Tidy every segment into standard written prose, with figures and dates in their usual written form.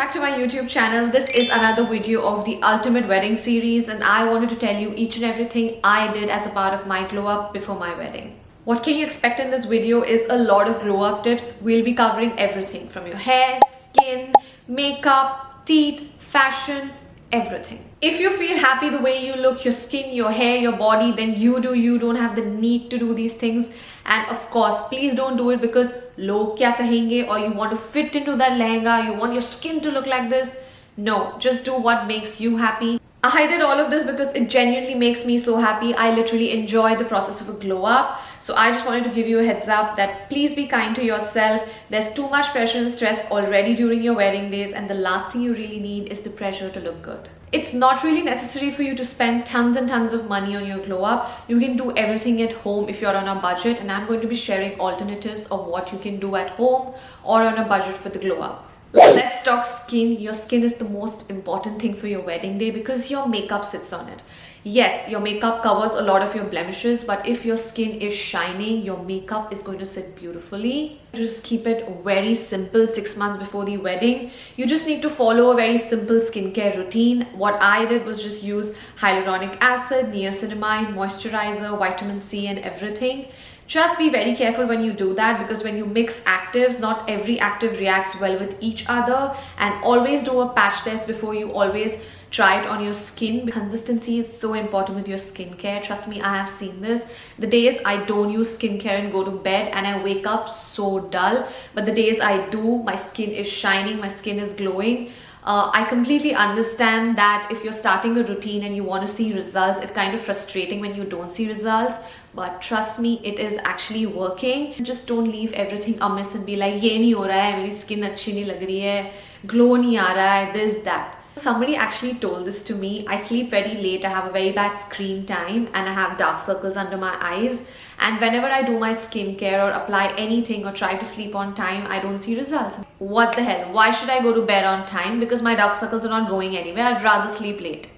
back to my YouTube channel. This is another video of the ultimate wedding series, and I wanted to tell you each and everything I did as a part of my glow up before my wedding. What can you expect in this video is a lot of glow up tips. We'll be covering everything from your hair, skin, makeup, teeth, fashion, everything. If you feel happy the way you look, your skin, your hair, your body, then you don't have the need to do these things. And of course, please don't do it because log kya kahenge, or you want to fit into that lehenga, you want your skin to look like this. No, just do what makes you happy. I did all of this because it genuinely makes me so happy. I literally enjoy the process of a glow up. So I just wanted to give you a heads up that please be kind to yourself. There's too much pressure and stress already during your wedding days, and the last thing you really need is the pressure to look good. It's not really necessary for you to spend tons and tons of money on your glow up. You can do everything at home if you're on a budget, and I'm going to be sharing alternatives of what you can do at home or on a budget for the glow up. Let's talk skin. Your skin is the most important thing for your wedding day because your makeup sits on it. Yes, your makeup covers a lot of your blemishes, but if your skin is shining, your makeup is going to sit beautifully. Just keep it very simple 6 months before the wedding. You just need to follow a very simple skincare routine. What I did was just use hyaluronic acid, niacinamide, moisturizer, vitamin C and everything. Just be very careful when you do that because when you mix actives, not every active reacts well with each other, and always do a patch test before you always try it on your skin. Consistency is so important with your skincare. Trust me, I have seen this. The days I don't use skincare and go to bed and I wake up so dull, but the days I do, my skin is shining, my skin is glowing. I completely understand that if you're starting a routine and you want to see results, it's kind of frustrating when you don't see results, but trust me, it is actually working. Just don't leave everything amiss and be like, ye nahi ho raha hai, meri skin achhi nahi lag rahi hai, glow nahi aa raha hai, this, that. Somebody actually told this to me. I sleep very late, I have a very bad screen time, and I have dark circles under my eyes. And whenever I do my skincare or apply anything or try to sleep on time, I don't see results. What the hell? Why should I go to bed on time? Because my dark circles are not going anywhere. I'd rather sleep late.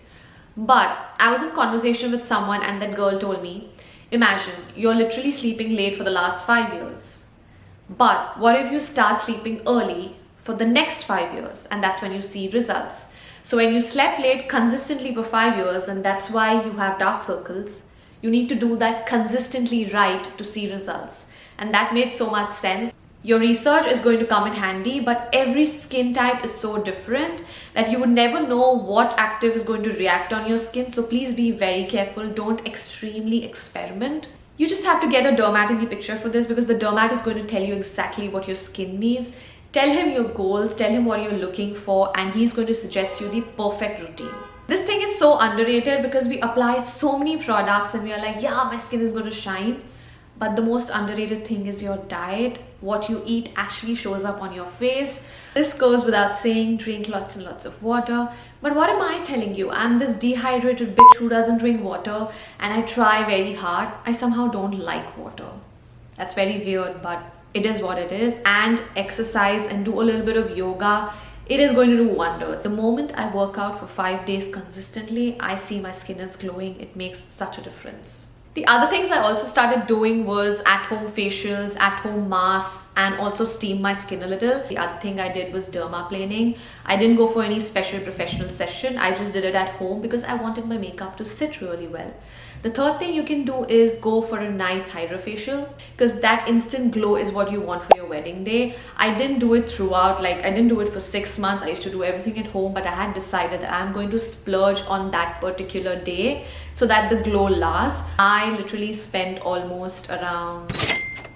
But I was in conversation with someone and that girl told me, imagine you're literally sleeping late for the last 5 years. But what if you start sleeping early for the next 5 years, and that's when you see results? So when you slept late consistently for 5 years, and that's why you have dark circles, you need to do that consistently right to see results. And that made so much sense. Your research is going to come in handy, but every skin type is so different that you would never know what active is going to react on your skin. So please be very careful. Don't extremely experiment. You just have to get a dermat in the picture for this because the dermat is going to tell you exactly what your skin needs. Tell him your goals, tell him what you're looking for, and he's going to suggest you the perfect routine. This thing is so underrated because we apply so many products and we are like, yeah, my skin is going to shine. But the most underrated thing is your diet. What you eat actually shows up on your face. This goes without saying, drink lots and lots of water. But what am I telling you? I'm this dehydrated bitch who doesn't drink water, and I try very hard. I somehow don't like water. That's very weird, but it is what it is. And exercise and do a little bit of yoga. It is going to do wonders. The moment I work out for 5 days consistently, I see my skin is glowing. It makes such a difference. The other things I also started doing was at-home facials, at-home masks, and also steam my skin a little. The other thing I did was dermaplaning. I didn't go for any special professional session. I just did it at home because I wanted my makeup to sit really well. The third thing you can do is go for a nice hydrofacial because that instant glow is what you want for your wedding day. I didn't do it throughout, like I didn't do it for 6 months. I used to do everything at home, but I had decided that I'm going to splurge on that particular day so that the glow lasts. I literally spent almost around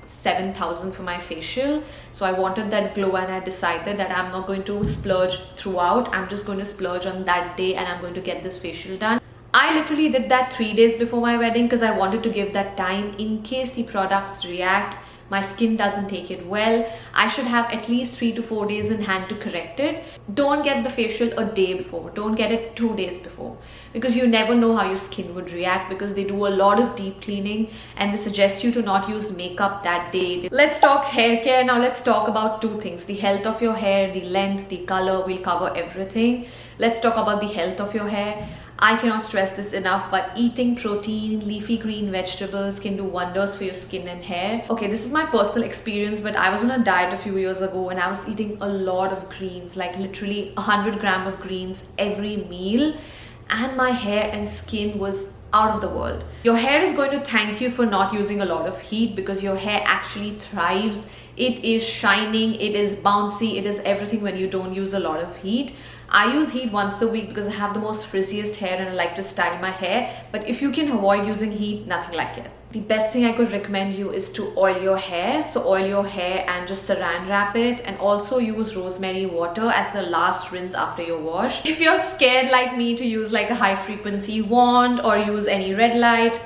7,000 for my facial. So I wanted that glow and I decided that I'm not going to splurge throughout. I'm just going to splurge on that day and I'm going to get this facial done. I literally did that 3 days before my wedding because I wanted to give that time in case the products react, my skin doesn't take it well. I should have at least 3 to 4 days in hand to correct it. Don't get the facial a day before. Don't get it 2 days before because you never know how your skin would react because they do a lot of deep cleaning and they suggest you to not use makeup that day. Let's talk hair care. Now let's talk about 2 things. The health of your hair, the length, the color. We'll cover everything. Let's talk about the health of your hair. I cannot stress this enough, but eating protein, leafy green vegetables can do wonders for your skin and hair. Okay, this is my personal experience, but I was on a diet a few years ago and I was eating a lot of greens, like literally 100 grams of greens every meal, and my hair and skin was out of the world. Your hair is going to thank you for not using a lot of heat, because your hair actually thrives. It is shining, it is bouncy, it is everything when you don't use a lot of heat. I use heat once a week because I have the most frizziest hair and I like to style my hair. But if you can avoid using heat, nothing like it. The best thing I could recommend you is to oil your hair. So oil your hair and just saran wrap it, and also use rosemary water as the last rinse after your wash. If you're scared like me to use like a high frequency wand or use any red light,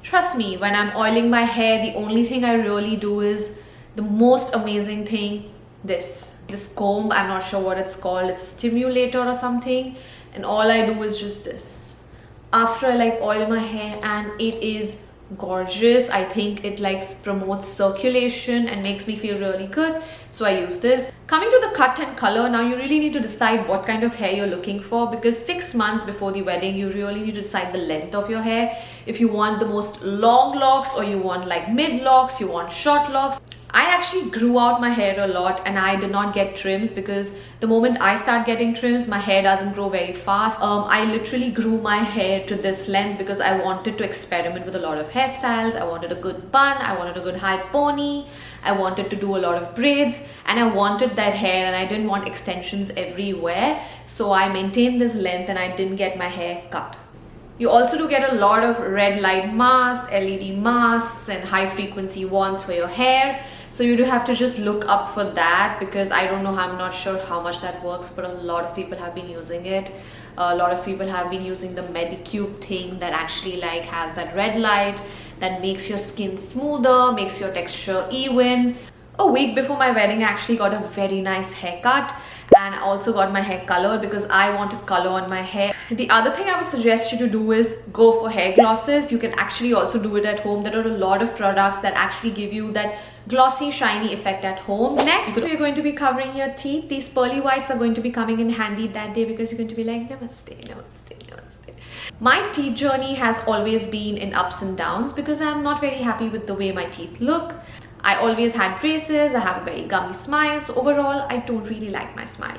trust me, when I'm oiling my hair, the only thing I really do is the most amazing thing, this comb. I'm not sure what it's called, it's a stimulator or something, and all I do is just this after I like oil my hair, and it is gorgeous. I think it like promotes circulation and makes me feel really good, so I use this. Coming to the cut and color, now you really need to decide what kind of hair you're looking for, because 6 months before the wedding you really need to decide the length of your hair. If you want the most long locks, or you want like mid locks, you want short locks. I actually grew out my hair a lot and I did not get trims, because the moment I start getting trims, my hair doesn't grow very fast. I literally grew my hair to this length because I wanted to experiment with a lot of hairstyles. I wanted a good bun, I wanted a good high pony, I wanted to do a lot of braids, and I wanted that hair and I didn't want extensions everywhere. So I maintained this length and I didn't get my hair cut. You also do get a lot of red light masks, LED masks, and high frequency wands for your hair. So you do have to just look up for that, because I don't know, I'm not sure how much that works, but a lot of people have been using it. A lot of people have been using the Medicube thing that actually like has that red light that makes your skin smoother, makes your texture even. A week before my wedding, I actually got a very nice haircut, and I also got my hair colored because I wanted color on my hair. The other thing I would suggest you to do is go for hair glosses. You can actually also do it at home. There are a lot of products that actually give you that glossy, shiny effect at home. Next, we're going to be covering your teeth. These pearly whites are going to be coming in handy that day, because you're going to be like, namaste, namaste, namaste. My teeth journey has always been in ups and downs, because I'm not very happy with the way my teeth look. I always had braces, I have a very gummy smile, so overall I don't really like my smile.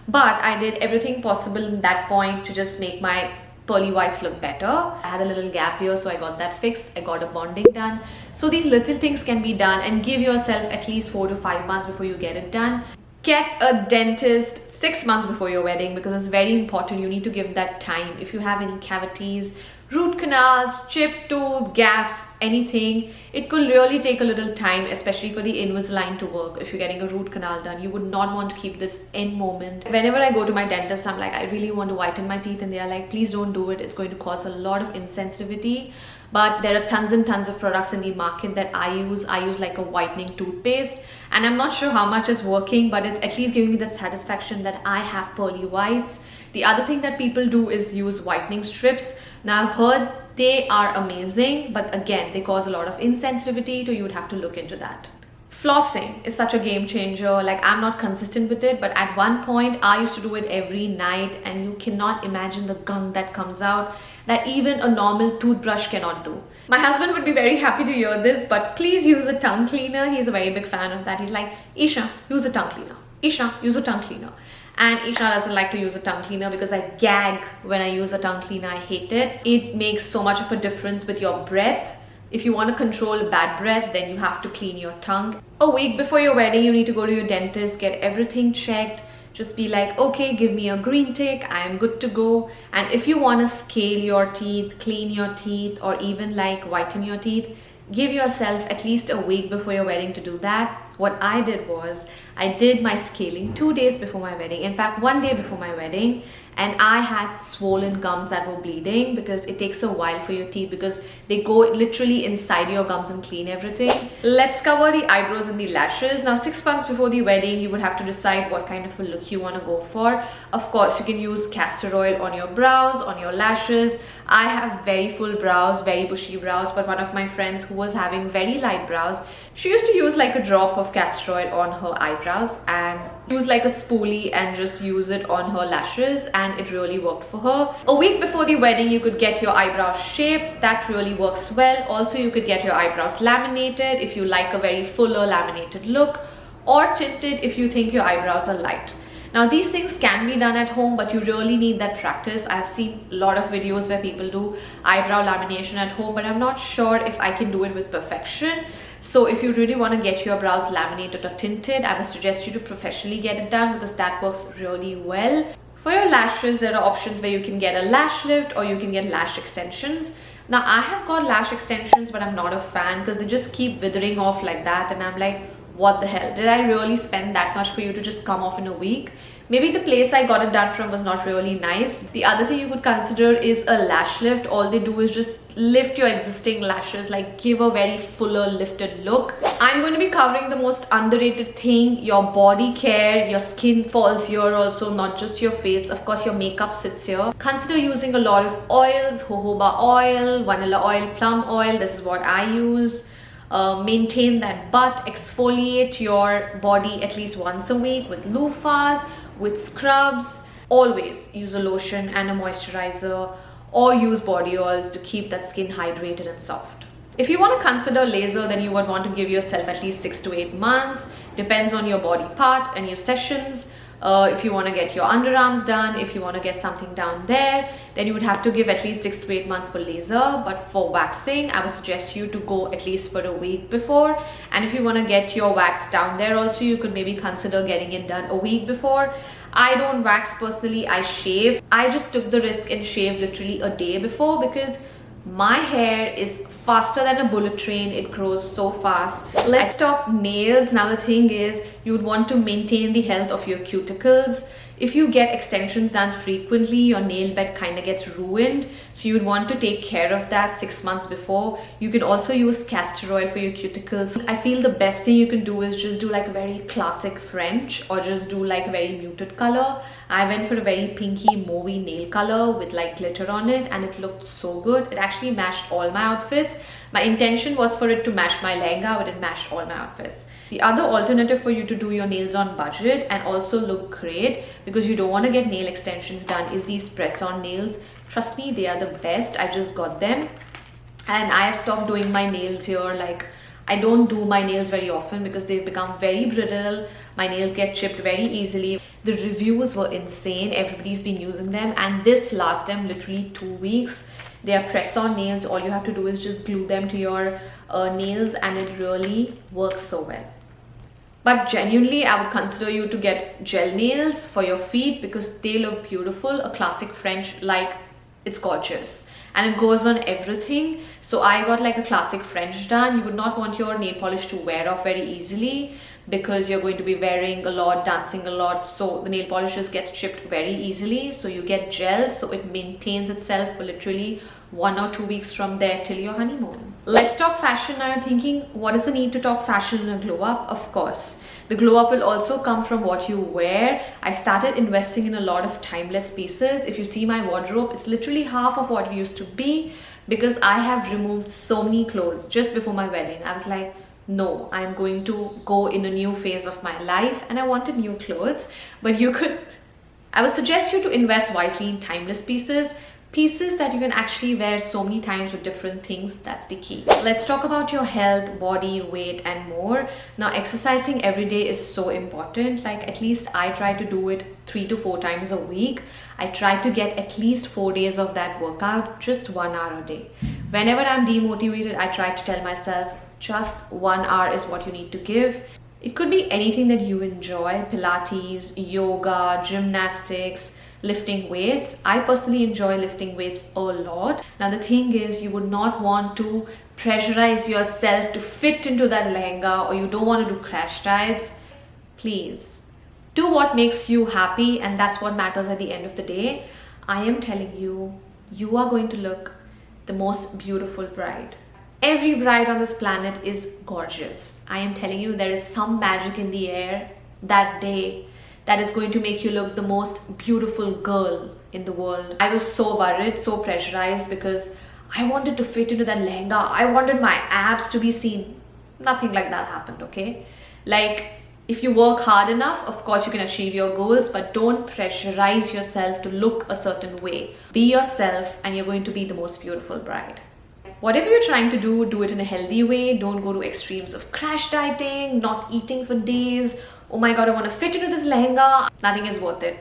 But I did everything possible in that point to just make my pearly whites look better. I had a little gap here, so I got that fixed. I got a bonding done. So these little things can be done, and give yourself at least 4 to 5 months before you get it done. Get a dentist 6 months before your wedding, because it's very important. You need to give that time. If you have any cavities, root canals, chipped tooth, gaps, anything, it could really take a little time, especially for the Invisalign to work. If you're getting a root canal done, you would not want to keep this end moment. Whenever I go to my dentist, I'm like, I really want to whiten my teeth, and they are like, please don't do it, it's going to cause a lot of insensitivity. But there are tons and tons of products in the market that I use like a whitening toothpaste, and I'm not sure how much it's working, but it's at least giving me that satisfaction that I have pearly whites. The other thing that people do is use whitening strips. Now I've heard they are amazing, but again, they cause a lot of insensitivity, so you would have to look into that. Flossing is such a game changer. Like, I'm not consistent with it, but at one point I used to do it every night, and you cannot imagine the gunk that comes out that even a normal toothbrush cannot do. My husband would be very happy to hear this, but please use a tongue cleaner. He's a very big fan of that. He's like, Isha, use a tongue cleaner. Isha, use a tongue cleaner. And Isha doesn't like to use a tongue cleaner because I gag when I use a tongue cleaner. I hate it. It makes so much of a difference with your breath. If you want to control bad breath, then you have to clean your tongue. A week before your wedding, you need to go to your dentist, get everything checked. Just be like, okay, give me a green tick, I am good to go. And if you want to scale your teeth, clean your teeth, or even like whiten your teeth, give yourself at least a week before your wedding to do that. What I did was, I did my scaling 2 days before my wedding. In fact, 1 day before my wedding. And I had swollen gums that were bleeding, because it takes a while for your teeth, because they go literally inside your gums and clean everything. Let's cover the eyebrows and the lashes. Now, 6 months before the wedding, you would have to decide what kind of a look you want to go for. Of course, you can use castor oil on your brows, on your lashes. I have very full brows, very bushy brows, but one of my friends who was having very light brows, she used to use like a drop of of castor oil on her eyebrows and use like a spoolie and just use it on her lashes, and it really worked for her. A week before the wedding, you could get your eyebrows shaped. That really works well. Also, you could get your eyebrows laminated if you like a very fuller laminated look, or tinted if you think your eyebrows are light. Now, these things can be done at home, but you really need that practice. I've seen a lot of videos where people do eyebrow lamination at home, but I'm not sure if I can do it with perfection. So if you really want to get your brows laminated or tinted, I would suggest you to professionally get it done, because that works really well. For your lashes, there are options where you can get a lash lift or you can get lash extensions. Now, I have got lash extensions, but I'm not a fan because they just keep withering off like that, and I'm like, what the hell? Did I really spend that much for you to just come off in a week? Maybe the place I got it done from was not really nice. The other thing you could consider is a lash lift. All they do is just lift your existing lashes, like give a very fuller lifted look. I'm going to be covering the most underrated thing, your body care. Your skin falls here also, not just your face. Of course, your makeup sits here. Consider using a lot of oils, jojoba oil, vanilla oil, plum oil. This is what I use. Maintain that butt, exfoliate your body at least once a week with loofahs, with scrubs. Always use a lotion and a moisturizer, or use body oils to keep that skin hydrated and soft. If you want to consider laser, then you would want to give yourself at least 6 to 8 months. Depends on your body part and your sessions. If you want to get your underarms done, if you want to get something down there, then you would have to give at least 6 to 8 months for laser. But for waxing, I would suggest you to go at least for a week before. And if you want to get your wax down there also, you could maybe consider getting it done a week before. I don't wax personally, I shave. I just took the risk and shaved literally a day before, because my hair is faster than a bullet train. It grows so fast. Let's talk nails. Now, the thing is, you would want to maintain the health of your cuticles. If you get extensions done frequently, your nail bed kind of gets ruined. So you would want to take care of that 6 months before. You can also use castor oil for your cuticles. I feel the best thing you can do is just do like a very classic French, or just do like a very muted color. I went for a very pinky mauvey nail color with like glitter on it, and it looked so good. It actually matched all my outfits. My intention was for it to match my lehenga, but it matched all my outfits. The other alternative for you to do your nails on budget and also look great, because you don't want to get nail extensions done, is these press-on nails. Trust me, they are the best. I just got them and I have stopped doing my nails here. Like, I don't do my nails very often because they've become very brittle. My nails get chipped very easily. The reviews were insane. Everybody's been using them, and this lasts them literally 2 weeks. They are press-on nails. All you have to do is just glue them to your nails, and it really works so well. But genuinely, I would consider you to get gel nails for your feet, because they look beautiful. A classic French, like, it's gorgeous. And it goes on everything. So I got like a classic French done. You would not want your nail polish to wear off very easily, because you're going to be wearing a lot, dancing a lot. So the nail polish just gets chipped very easily. So you get gel, so it maintains itself for literally 1 or 2 weeks from there till your honeymoon. Let's talk fashion. Now you're thinking, what is the need to talk fashion in a glow up? Of course, the glow up will also come from what you wear. I started investing in a lot of timeless pieces. If you see my wardrobe, it's literally half of what it used to be, because I have removed so many clothes just before my wedding. I was like, no, I'm going to go in a new phase of my life, and I wanted new clothes. But I would suggest you to invest wisely in timeless pieces. Pieces that you can actually wear so many times with different things. That's the key. Let's talk about your health, body, weight, and more. Now, exercising every day is so important. Like, at least I try to do it 3 to 4 times a week. I try to get at least 4 days of that workout, just 1 hour a day. Whenever I'm demotivated, I try to tell myself just 1 hour is what you need to give. It could be anything that you enjoy: Pilates, yoga, gymnastics, lifting weights. I personally enjoy lifting weights a lot. Now, the thing is, you would not want to pressurize yourself to fit into that lehenga, or you don't want to do crash diets. Please do what makes you happy, and that's what matters at the end of the day. I am telling you, you are going to look the most beautiful bride. Every bride on this planet is gorgeous. I am telling you, there is some magic in the air that day that is going to make you look the most beautiful girl in the world. I was so worried, so pressurized, because I wanted to fit into that lehenga. I wanted my abs to be seen. Nothing like that happened, okay? Like, if you work hard enough, of course you can achieve your goals, but don't pressurize yourself to look a certain way. Be yourself and you're going to be the most beautiful bride. Whatever you're trying to do it in a healthy way. Don't go to extremes of crash dieting, not eating for days. Oh my god, I want to fit into this lehenga. Nothing is worth it.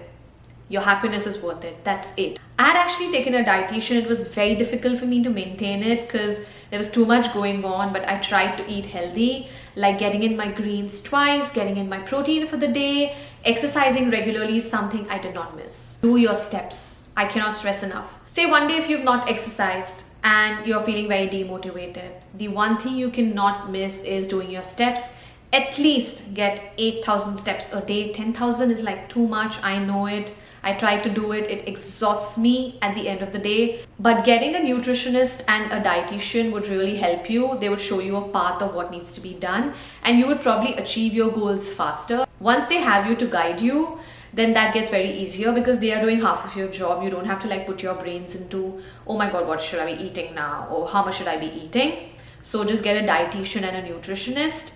Your happiness is worth it. That's it. I had actually taken a dietitian. It was very difficult for me to maintain it because there was too much going on, but I tried to eat healthy, like getting in my greens twice, getting in my protein for the day, exercising regularly, something I did not miss. Do your steps. I cannot stress enough. Say one day if you've not exercised and you're feeling very demotivated, the one thing you cannot miss is doing your steps. At least get 8,000 steps a day. 10,000 is like too much. I know it. I try to do it. It exhausts me at the end of the day. But getting a nutritionist and a dietitian would really help you. They would show you a path of what needs to be done, and you would probably achieve your goals faster. Once they have you to guide you, then that gets very easier because they are doing half of your job. You don't have to like put your brains into, oh my god, what should I be eating now? Or how much should I be eating? So just get a dietitian and a nutritionist.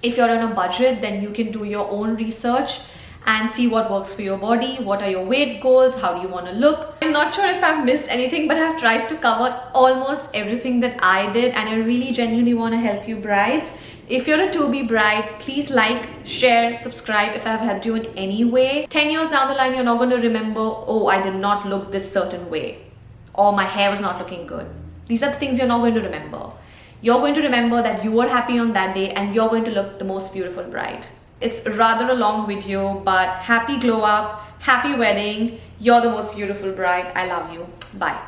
If you're on a budget, then you can do your own research and see what works for your body. What are your weight goals? How do you want to look? I'm not sure if I've missed anything, but I've tried to cover almost everything that I did, and I really genuinely want to help you brides. If you're a to-be bride, please like, share, subscribe if I've helped you in any way. 10 years down the line, you're not going to remember, oh, I did not look this certain way, or my hair was not looking good. These are the things you're not going to remember. You're going to remember that you were happy on that day and you're going to look the most beautiful bride. It's rather a long video, but happy glow up, happy wedding. You're the most beautiful bride. I love you. Bye.